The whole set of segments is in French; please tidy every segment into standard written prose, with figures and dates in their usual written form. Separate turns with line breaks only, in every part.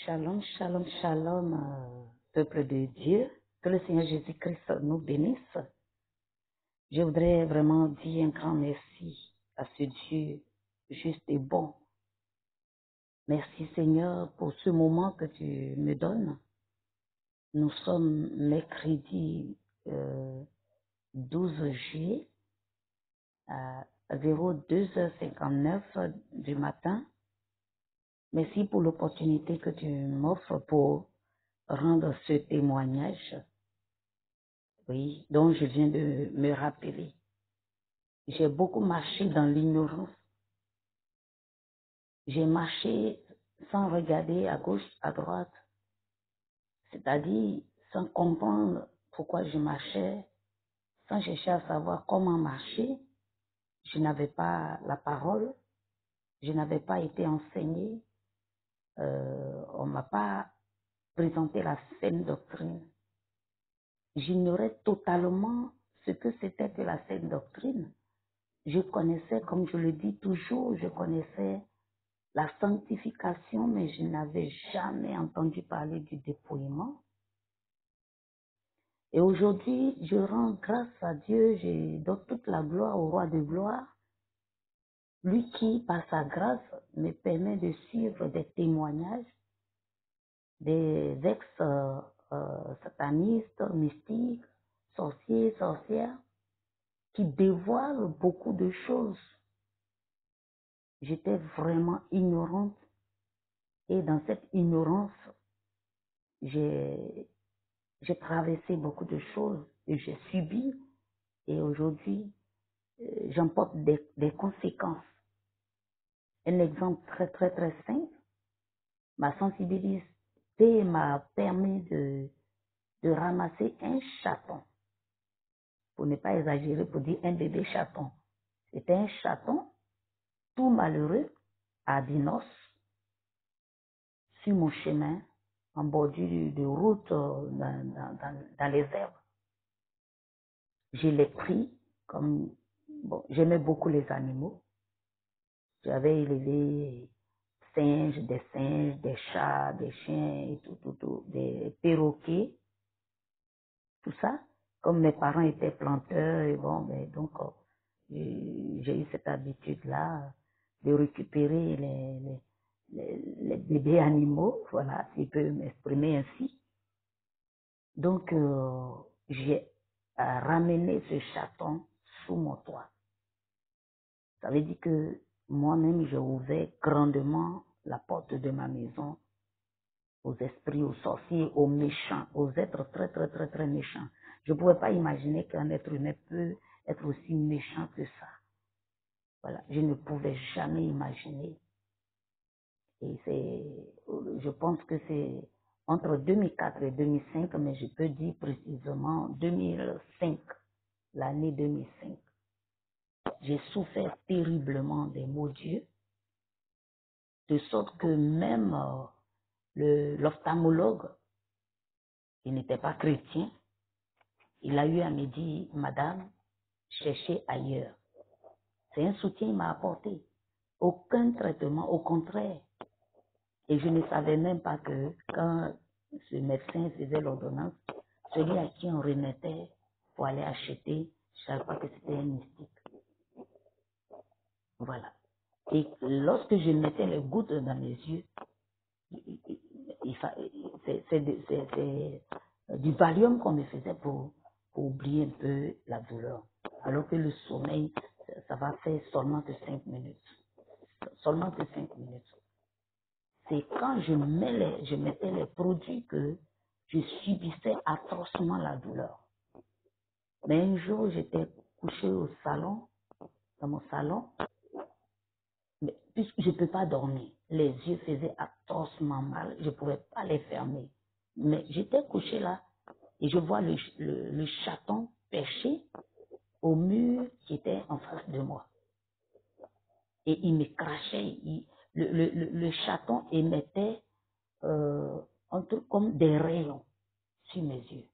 Shalom, shalom, shalom, peuple de Dieu. Que le Seigneur Jésus-Christ nous bénisse. Je voudrais vraiment dire un grand merci à ce Dieu juste et bon. Merci Seigneur pour ce moment que tu me donnes. Nous sommes mercredi 12 juillet à 02h59 du matin. Merci pour l'opportunité que tu m'offres pour rendre ce témoignage, oui, dont je viens de me rappeler. J'ai beaucoup marché dans l'ignorance. J'ai marché sans regarder à gauche, à droite, c'est-à-dire sans comprendre pourquoi je marchais, sans chercher à savoir comment marcher. Je n'avais pas la parole, je n'avais pas été enseigné, on ne m'a pas présenté la saine doctrine. J'ignorais totalement ce que c'était que la saine doctrine. Je connaissais, comme je le dis toujours, je connaissais la sanctification, mais je n'avais jamais entendu parler du dépouillement. Et aujourd'hui, je rends grâce à Dieu, je donne toute la gloire au roi de gloire, lui qui, par sa grâce, me permet de suivre des témoignages des ex-satanistes, mystiques, sorciers, sorcières, qui dévoilent beaucoup de choses. J'étais vraiment ignorante et dans cette ignorance, j'ai traversé beaucoup de choses et j'ai subi et aujourd'hui, j'en porte des conséquences. Un exemple très, très, très simple, ma sensibilité m'a permis de ramasser un chaton, pour ne pas exagérer, pour dire un bébé chaton. C'était un chaton tout malheureux, albinos, sur mon chemin, en bordure de route, dans les herbes. Je l'ai pris comme, bon, j'aimais beaucoup les animaux. J'avais élevé des singes, des chats, des chiens, et tout, des perroquets, tout ça. Comme mes parents étaient planteurs, et bon, ben, donc, j'ai eu cette habitude-là de récupérer les bébés animaux, voilà, si je peux m'exprimer ainsi. Donc, j'ai ramené ce chaton sous mon toit. Ça veut dire que moi-même, j'ai ouvert grandement la porte de ma maison aux esprits, aux sorciers, aux méchants, aux êtres très, très, très, très méchants. Je ne pouvais pas imaginer qu'un être humain peut être aussi méchant que ça. Voilà, je ne pouvais jamais imaginer. Et je pense que c'est entre 2004 et 2005, mais je peux dire précisément 2005, l'année 2005. J'ai souffert terriblement des maux Dieu, de sorte que même l'ophtalmologue, il n'était pas chrétien, il a eu à me dire, madame, cherchez ailleurs. C'est un soutien qu'il m'a apporté. Aucun traitement, au contraire. Et je ne savais même pas que quand ce médecin faisait l'ordonnance, celui à qui on remettait pour aller acheter, je ne savais pas que c'était un mystique. Voilà. Et lorsque je mettais les gouttes dans les yeux, c'est du Valium qu'on me faisait pour oublier un peu la douleur. Alors que le sommeil, ça va faire seulement que 5 minutes. Seulement que 5 minutes. C'est quand je mettais les produits que je subissais atrocement la douleur. Mais un jour, j'étais couchée au salon, dans mon salon, mais puisque je ne peux pas dormir, les yeux faisaient atrocement mal, je ne pouvais pas les fermer. Mais j'étais couchée là et je vois le chaton perché au mur qui était en face de moi. Et il me crachait, le chaton émettait un truc comme des rayons sur mes yeux.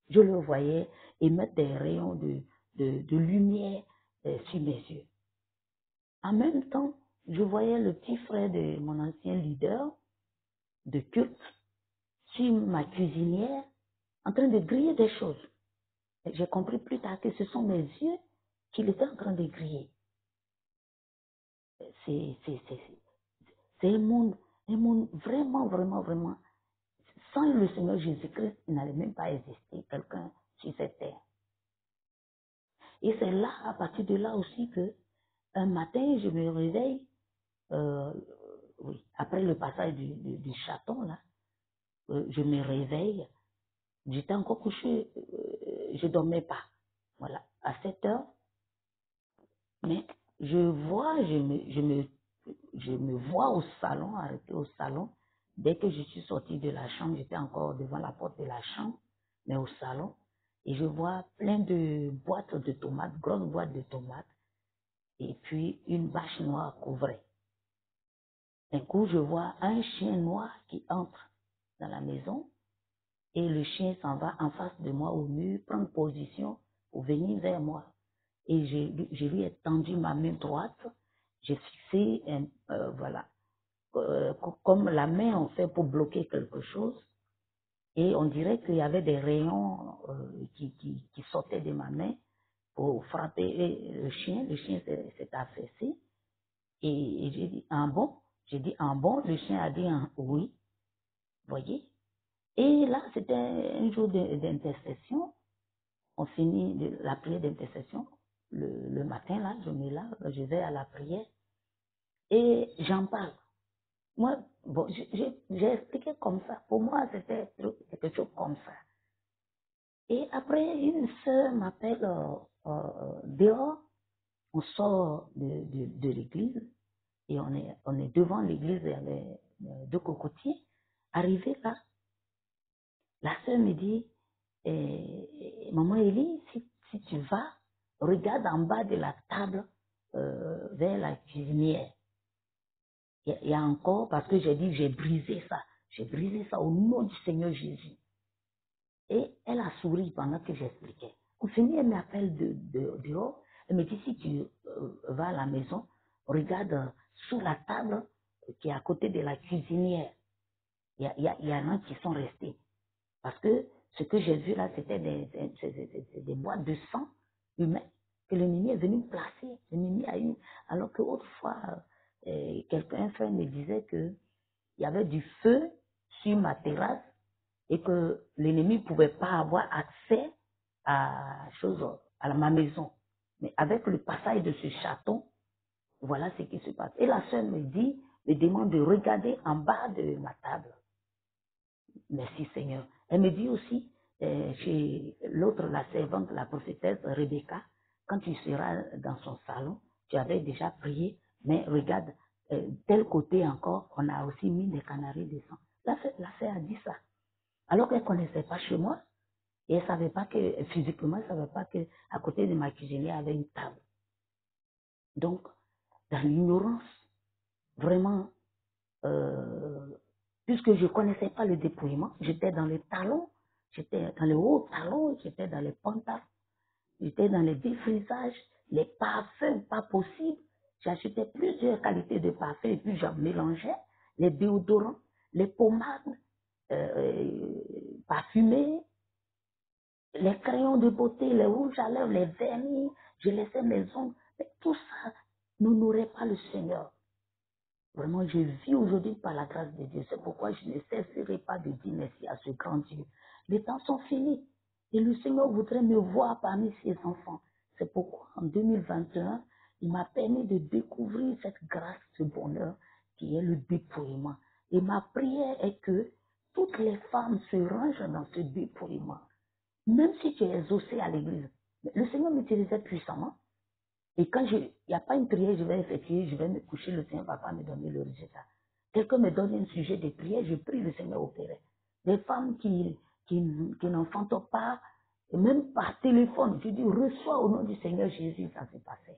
Je le voyais émettre des rayons de lumière sur mes yeux. En même temps, je voyais le petit frère de mon ancien leader de culte sur ma cuisinière en train de griller des choses. J'ai compris plus tard que ce sont mes yeux qu'il était en train de griller. C'est un monde vraiment, vraiment, vraiment. Sans le Seigneur Jésus-Christ, il n'allait même pas exister quelqu'un sur cette terre. Et c'est là, à partir de là aussi, que un matin, je me réveille, oui, après le passage du chaton, là, je me réveille, j'étais encore couché, je ne dormais pas. Voilà, à 7 heures, mais je me vois au salon, arrêté au salon. Dès que je suis sortie de la chambre, j'étais encore devant la porte de la chambre, mais au salon. Et je vois plein de boîtes de tomates, grosses boîtes de tomates, et puis une bâche noire couvrée. Un coup, je vois un chien noir qui entre dans la maison, et le chien s'en va en face de moi au mur, prendre position pour venir vers moi. Et je lui ai tendu ma main droite, j'ai fixé, voilà, comme la main on fait pour bloquer quelque chose, et on dirait qu'il y avait des rayons qui sortaient de ma main pour frapper le chien s'est affaissé, et j'ai dit, en bon, le chien a dit oui, voyez. Et là, c'était un jour d'intercession, on finit la prière d'intercession, le matin, là, je me lave, je vais à la prière, et j'en parle. Moi, bon, j'ai expliqué comme ça. Pour moi, c'était quelque chose comme ça. Et après, une sœur m'appelle dehors. On sort de l'église et on est devant l'église, il y avait deux cocotiers. Arrivé là, la sœur me dit, Maman Élie, si tu vas, regarde en bas de la table vers la cuisinière. Il y a encore, parce que j'ai dit, j'ai brisé ça au nom du Seigneur Jésus. Et elle a souri pendant que j'expliquais. Au final, elle m'appelle dehors, elle me dit, si tu vas à la maison, regarde sous la table qui est à côté de la cuisinière. Il y en a qui sont restés. Parce que ce que j'ai vu là, c'était des boîtes de sang humain que l'ennemi est venu me placer. L'ennemi a eu, alors qu'autrefois, un frère me disait qu'il y avait du feu sur ma terrasse et que l'ennemi ne pouvait pas avoir accès à ma maison. Mais avec le passage de ce chaton, voilà ce qui se passe. Et la sœur me demande de regarder en bas de ma table. Merci Seigneur. Elle me dit aussi, chez l'autre, la servante, la prophétesse Rebecca, quand tu seras dans son salon, tu avais déjà prié, mais regarde, tel côté encore, on a aussi mis des canaris de sang. La sœur a dit ça. Alors qu'elle ne connaissait pas chez moi, et elle ne savait pas que, physiquement, elle ne savait pas qu'à côté de ma cuisine, il y avait une table. Donc, dans l'ignorance, vraiment, puisque je ne connaissais pas le dépouillement, j'étais dans les talons, j'étais dans les hauts talons, j'étais dans les pantalons, j'étais dans les défrisages, les parfums, pas possible. J'achetais plusieurs qualités de parfums et puis j'en mélangeais, les déodorants, les pommades parfumées, les crayons de beauté, les rouges à lèvres, les vernis, je laissais mes ongles, mais tout ça n'honorait pas le Seigneur. Vraiment, je vis aujourd'hui par la grâce de Dieu. C'est pourquoi je ne cesserai pas de dire merci à ce grand Dieu. Les temps sont finis. Et le Seigneur voudrait me voir parmi ses enfants. C'est pourquoi en 2021, il m'a permis de découvrir cette grâce, ce bonheur qui est le dépouillement. Et ma prière est que toutes les femmes se rangent dans ce dépouillement. Même si tu es exaucé à l'église. Le Seigneur m'utilisait puissamment. Et quand il n'y a pas une prière, je vais effectuer, je vais me coucher, le Seigneur va pas me donner le résultat. Quelqu'un me donne un sujet de prière, je prie, le Seigneur opérait. Des femmes qui n'enfantent pas, et même par téléphone, je dis, reçois au nom du Seigneur Jésus, ça s'est passé.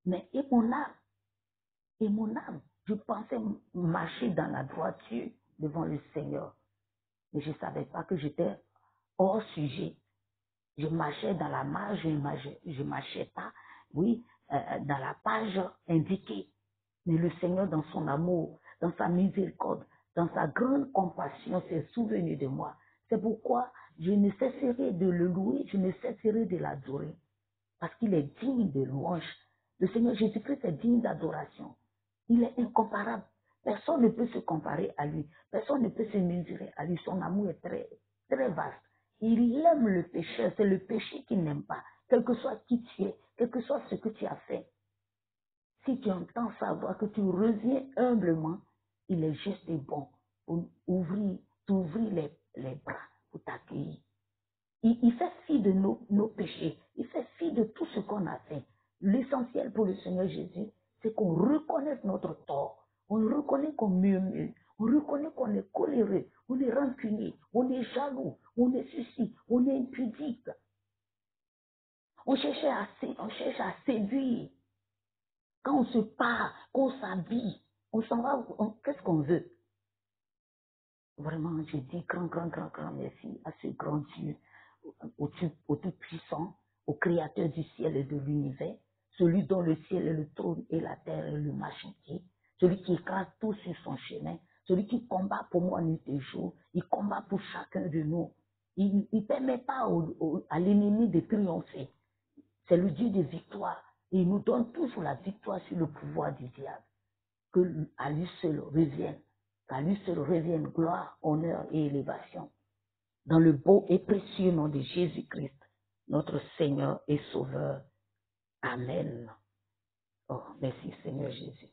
Mais et mon âme, je pensais marcher dans la droiture devant le Seigneur. Mais je ne savais pas que j'étais hors sujet. Je marchais dans la marge, je marchais pas, oui, dans la page indiquée. Mais le Seigneur, dans son amour, dans sa miséricorde, Dans sa grande compassion, s'est souvenu de moi. C'est pourquoi je ne cesserai de le louer, je ne cesserai de l'adorer. Parce qu'il est digne de louange. Le Seigneur Jésus-Christ est digne d'adoration. Il est incomparable. Personne ne peut se comparer à lui. Personne ne peut se mesurer à lui. Son amour est très, très vaste. Il aime le pécheur. C'est le péché qu'il n'aime pas. Quel que soit qui tu es, quel que soit ce que tu as fait. Si tu entends savoir que tu reviens humblement, il est juste et bon pour t'ouvrir les bras pour t'accueillir. Il fait fi de nos péchés. Il fait fi de tout ce qu'on a fait. L'essentiel pour le Seigneur Jésus, c'est qu'on reconnaisse notre tort. On reconnaît qu'on murmure. On reconnaît qu'on est coléreux. On est rancunier. On est jaloux. On est ceci. On est impudique. On cherche à séduire. Quand on se part, qu'on s'habille, on s'en va, qu'est-ce qu'on veut? Vraiment, je dis grand merci à ce grand Dieu, au Tout-Puissant, au Créateur du ciel et de l'univers, celui dont le ciel est le trône et la terre est le marchepied, celui qui écrase tout sur son chemin, celui qui combat pour moi nuit et jour, il combat pour chacun de nous. Il ne permet pas à l'ennemi de triompher. C'est le Dieu de victoire. Et il nous donne toujours la victoire sur le pouvoir du diable. Que à lui seul revienne. Qu'à lui seul revienne gloire, honneur et élévation. Dans le beau et précieux nom de Jésus-Christ, notre Seigneur et Sauveur. Amen. Oh, merci Seigneur Jésus.